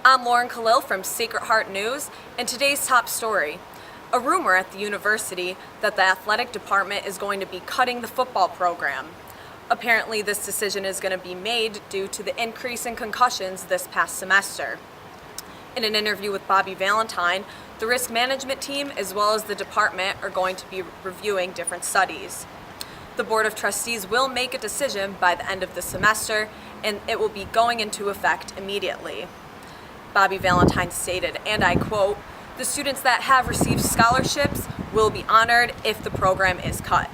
I'm Lauren Khalil from Sacred Heart News, and today's top story. A rumor at the university that the athletic department is going to be cutting the football program. Apparently, this decision is going to be made due to the increase in concussions this past semester. In an interview with Bobby Valentine, the risk management team as well as the department are going to be reviewing different studies. The Board of Trustees will make a decision by the end of the semester, and it will be going into effect immediately. Bobby Valentine stated, and I quote, "The students that have received scholarships will be honored if the program is cut."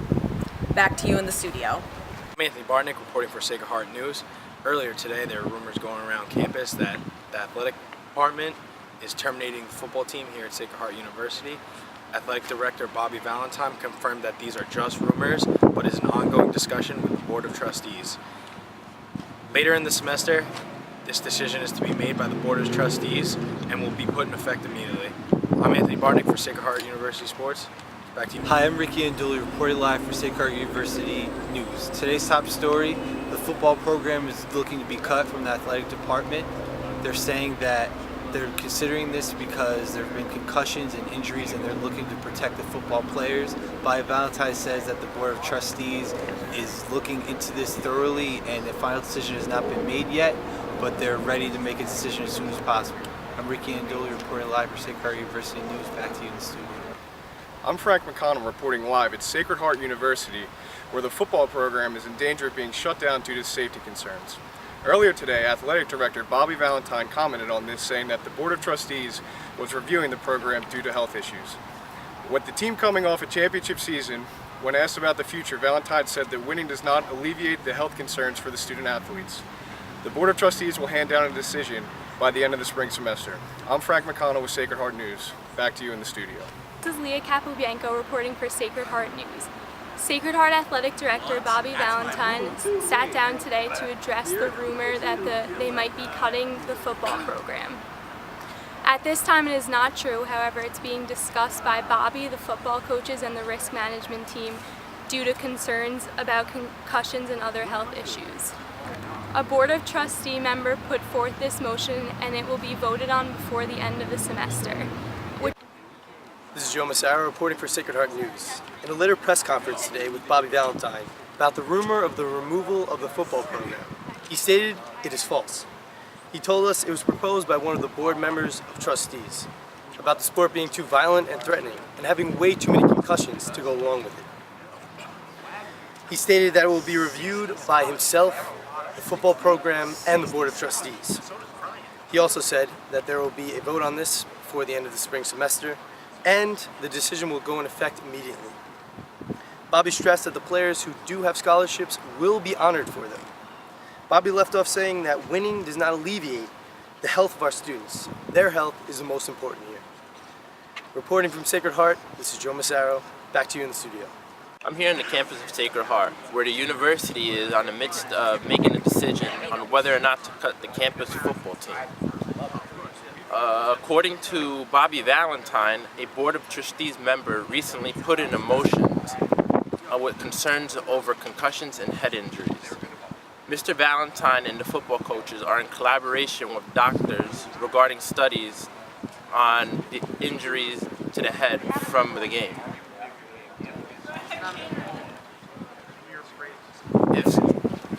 Back to you in the studio. I'm Anthony Bartnick reporting for Sacred Heart News. Earlier today, there were rumors going around campus that the athletic department is terminating the football team here at Sacred Heart University. Athletic Director Bobby Valentine confirmed that these are just rumors, but is an ongoing discussion with the Board of Trustees. Later in the semester, this decision is to be made by the Board of Trustees and will be put in effect immediately. I'm Anthony Bartnick for Sacred Heart University Sports. Back to you. Hi, I'm Ricky Anduli reporting live for Sacred Heart University News. Today's top story, the football program is looking to be cut from the athletic department. They're saying that they're considering this because there have been concussions and injuries and they're looking to protect the football players. Bobby Valentine says that the Board of Trustees is looking into this thoroughly and the final decision has not been made yet, but they're ready to make a decision as soon as possible. I'm Ricky Andoli reporting live for Sacred Heart University News. Back to you in the studio. I'm Frank McConnell reporting live at Sacred Heart University, where the football program is in danger of being shut down due to safety concerns. Earlier today, Athletic Director Bobby Valentine commented on this, saying that the Board of Trustees was reviewing the program due to health issues. With the team coming off a championship season, when asked about the future, Valentine said that winning does not alleviate the health concerns for the student athletes. The Board of Trustees will hand down a decision by the end of the spring semester. I'm Frank McConnell with Sacred Heart News. Back to you in the studio. This is Leah Capobianco reporting for Sacred Heart News. Sacred Heart Athletic Director Bobby Valentine sat down today to address the rumor that they might be cutting the football program. At this time it is not true, however it's being discussed by Bobby, the football coaches, and the risk management team due to concerns about concussions and other health issues. A Board of Trustee member put forth this motion and it will be voted on before the end of the semester. This is Joe Massaro reporting for Sacred Heart News. In a later press conference today with Bobby Valentine about the rumor of the removal of the football program, he stated it is false. He told us it was proposed by one of the board members of trustees about the sport being too violent and threatening and having way too many concussions to go along with it. He stated that it will be reviewed by himself, the football program, and the Board of Trustees. He also said that there will be a vote on this before the end of the spring semester, and the decision will go in effect immediately. Bobby stressed that the players who do have scholarships will be honored for them. Bobby left off saying that winning does not alleviate the health of our students. Their health is the most important here. Reporting from Sacred Heart, this is Joe Massaro. Back to you in the studio. I'm here on the campus of Sacred Heart, where the university is on the midst of making a decision on whether or not to cut the campus football team. According to Bobby Valentine, a Board of Trustees member recently put in a motion with concerns over concussions and head injuries. Mr. Valentine and the football coaches are in collaboration with doctors regarding studies on the injuries to the head from the game.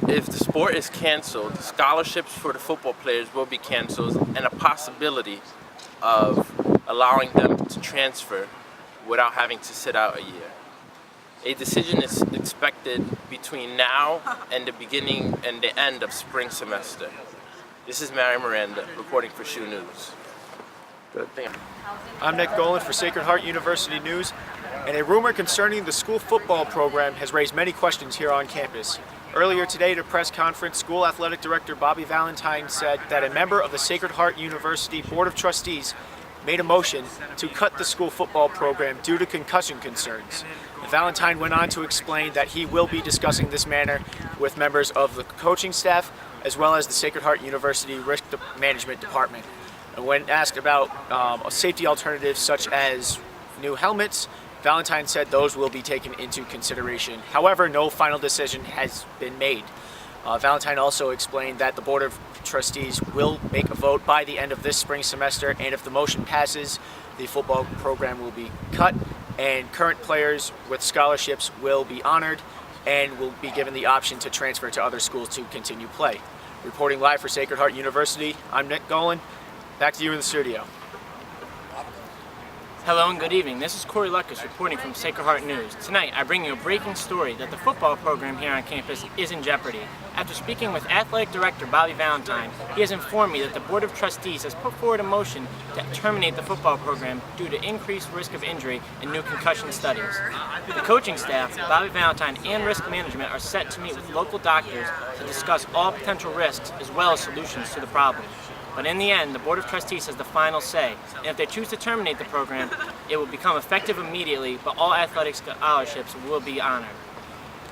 If the sport is canceled, scholarships for the football players will be canceled and a possibility of allowing them to transfer without having to sit out a year. A decision is expected between now and the beginning and the end of spring semester. This is Mary Miranda reporting for Shoe News. Good. I'm Nick Golan for Sacred Heart University News, and a rumor concerning the school football program has raised many questions here on campus. Earlier today at a press conference, School Athletic Director Bobby Valentine said that a member of the Sacred Heart University Board of Trustees made a motion to cut the school football program due to concussion concerns. Valentine went on to explain that he will be discussing this matter with members of the coaching staff as well as the Sacred Heart University Risk Management Department. And when asked about safety alternatives such as new helmets, Valentine said those will be taken into consideration. However, no final decision has been made. Valentine also explained that the Board of Trustees will make a vote by the end of this spring semester, and if the motion passes, the football program will be cut, and current players with scholarships will be honored and will be given the option to transfer to other schools to continue play. Reporting live for Sacred Heart University, I'm Nick Golan. Back to you in the studio. Hello and good evening. This is Corey Lucas reporting from Sacred Heart News. Tonight I bring you a breaking story that the football program here on campus is in jeopardy. After speaking with Athletic Director Bobby Valentine, he has informed me that the Board of Trustees has put forward a motion to terminate the football program due to increased risk of injury and new concussion studies. The coaching staff, Bobby Valentine, and risk management are set to meet with local doctors to discuss all potential risks as well as solutions to the problem. But in the end, the Board of Trustees has the final say, and if they choose to terminate the program, it will become effective immediately, but all athletic scholarships will be honored.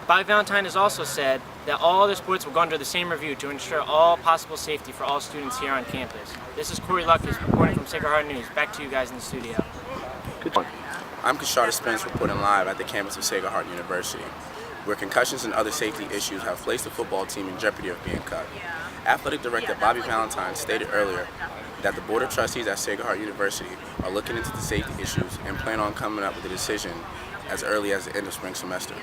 Bobby Valentine has also said that all other sports will go under the same review to ensure all possible safety for all students here on campus. This is Corey Lucas reporting from Sacred Heart News. Back to you guys in the studio. I'm Kashada Spence reporting live at the campus of Sacred Heart University, where concussions and other safety issues have placed the football team in jeopardy of being cut. Athletic Director Bobby Valentine stated earlier that the Board of Trustees at Sacred Heart University are looking into the safety issues and plan on coming up with a decision as early as the end of spring semester.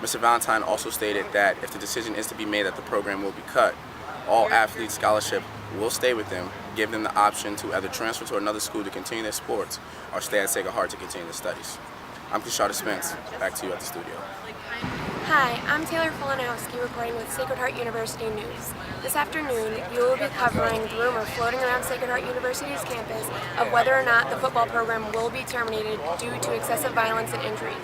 Mr. Valentine also stated that if the decision is to be made that the program will be cut, all athletes' scholarship will stay with them, give them the option to either transfer to another school to continue their sports or stay at Sacred Heart to continue their studies. I'm Kashada Spence. Back to you at the studio. Hi, I'm Taylor Fulanowski reporting with Sacred Heart University News. This afternoon, we will be covering the rumor floating around Sacred Heart University's campus of whether or not the football program will be terminated due to excessive violence and injuries.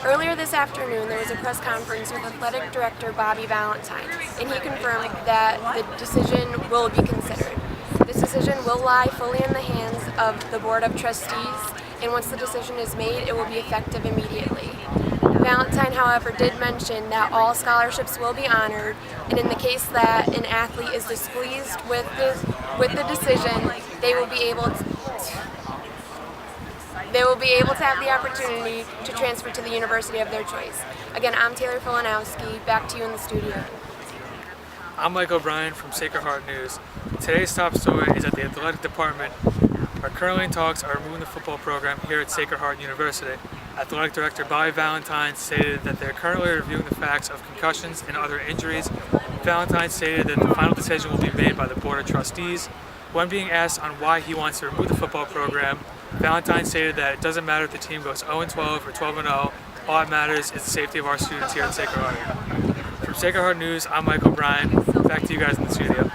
Earlier this afternoon, there was a press conference with Athletic Director Bobby Valentine, and he confirmed that the decision will be considered. This decision will lie fully in the hands of the Board of Trustees, and once the decision is made, it will be effective immediately. Valentine, however, did mention that all scholarships will be honored, and in the case that an athlete is displeased with the decision, they will be able to have the opportunity to transfer to the university of their choice. Again, I'm Taylor Fulanowski. Back to you in the studio. I'm Mike O'Brien from Sacred Heart News. Today's top story is that the athletic department are currently in talks on removing the football program here at Sacred Heart University. Athletic Director Bobby Valentine stated that they're currently reviewing the facts of concussions and other injuries. Valentine stated that the final decision will be made by the Board of Trustees. When being asked on why he wants to remove the football program, Valentine stated that it doesn't matter if the team goes 0-12 or 12-0, all that matters is the safety of our students here at Sacred Heart. From Sacred Heart News, I'm Mike O'Brien. Back to you guys in the studio.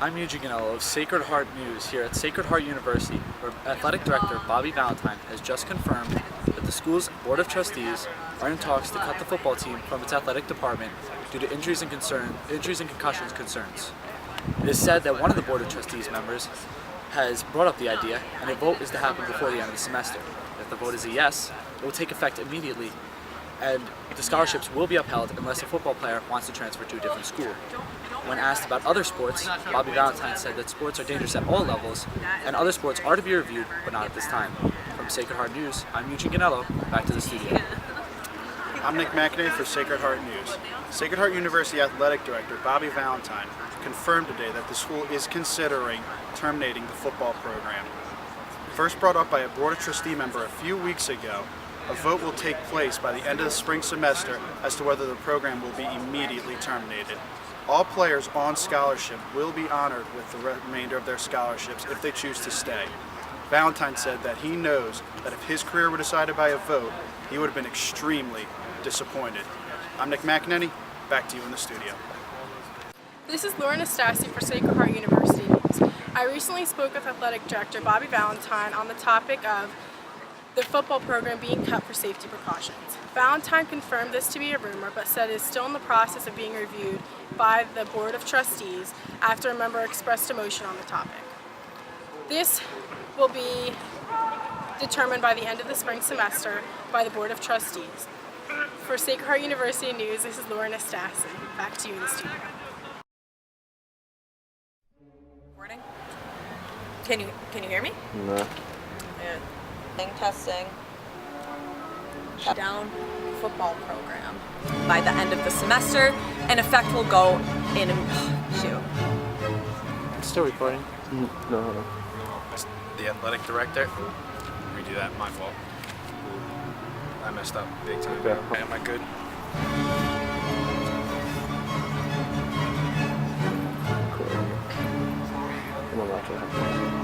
I'm Eugene Ganello of Sacred Heart News here at Sacred Heart University, where Athletic Director Bobby Valentine has just confirmed that the school's Board of Trustees are in talks to cut the football team from its athletic department due to injuries and concussions concerns. It is said that one of the Board of Trustees members has brought up the idea, and a vote is to happen before the end of the semester. If the vote is a yes, it will take effect immediately, and the scholarships will be upheld unless a football player wants to transfer to a different school. When asked about other sports, Bobby Valentine said that sports are dangerous at all levels, and other sports are to be reviewed, but not at this time. From Sacred Heart News, I'm Eugene Ganello. Back to the studio. I'm Nick McInerney for Sacred Heart News. Sacred Heart University Athletic Director Bobby Valentine confirmed today that the school is considering terminating the football program. First brought up by a Board of Trustee member a few weeks ago, a vote will take place by the end of the spring semester as to whether the program will be immediately terminated. All players on scholarship will be honored with the remainder of their scholarships if they choose to stay. Valentine said that he knows that if his career were decided by a vote, he would have been extremely disappointed. I'm Nick McInerney. Back to you in the studio. This is Lauren Estasi for Sacred Heart University News. I recently spoke with Athletic Director Bobby Valentine on the topic of the football program being cut for safety precautions. Valentine confirmed this to be a rumor, but said it is still in the process of being reviewed by the Board of Trustees after a member expressed emotion on the topic. This will be determined by the end of the spring semester by the Board of Trustees. For Sacred Heart University News, this is Lauren Estasi. Back to you in the studio. Morning. Can you hear me? No. Yeah. Testing. Shut down football program by the end of the semester, and effect will go in shoot. Still recording. The athletic director. Redo that. My fault. I messed up big time. Okay. Am I good?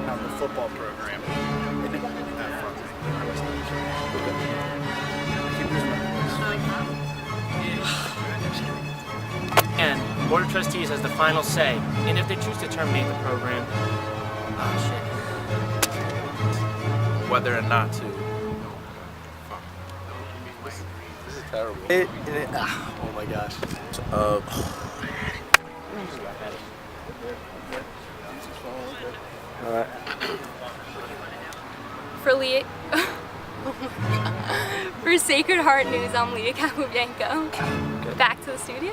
On the football program. And the Board of Trustees has the final say, and if they choose to terminate the program, Whether or not to. This is terrible. Oh my gosh. Alright. For Leah, for Sacred Heart News, I'm Leah Capobianco. Back to the studio.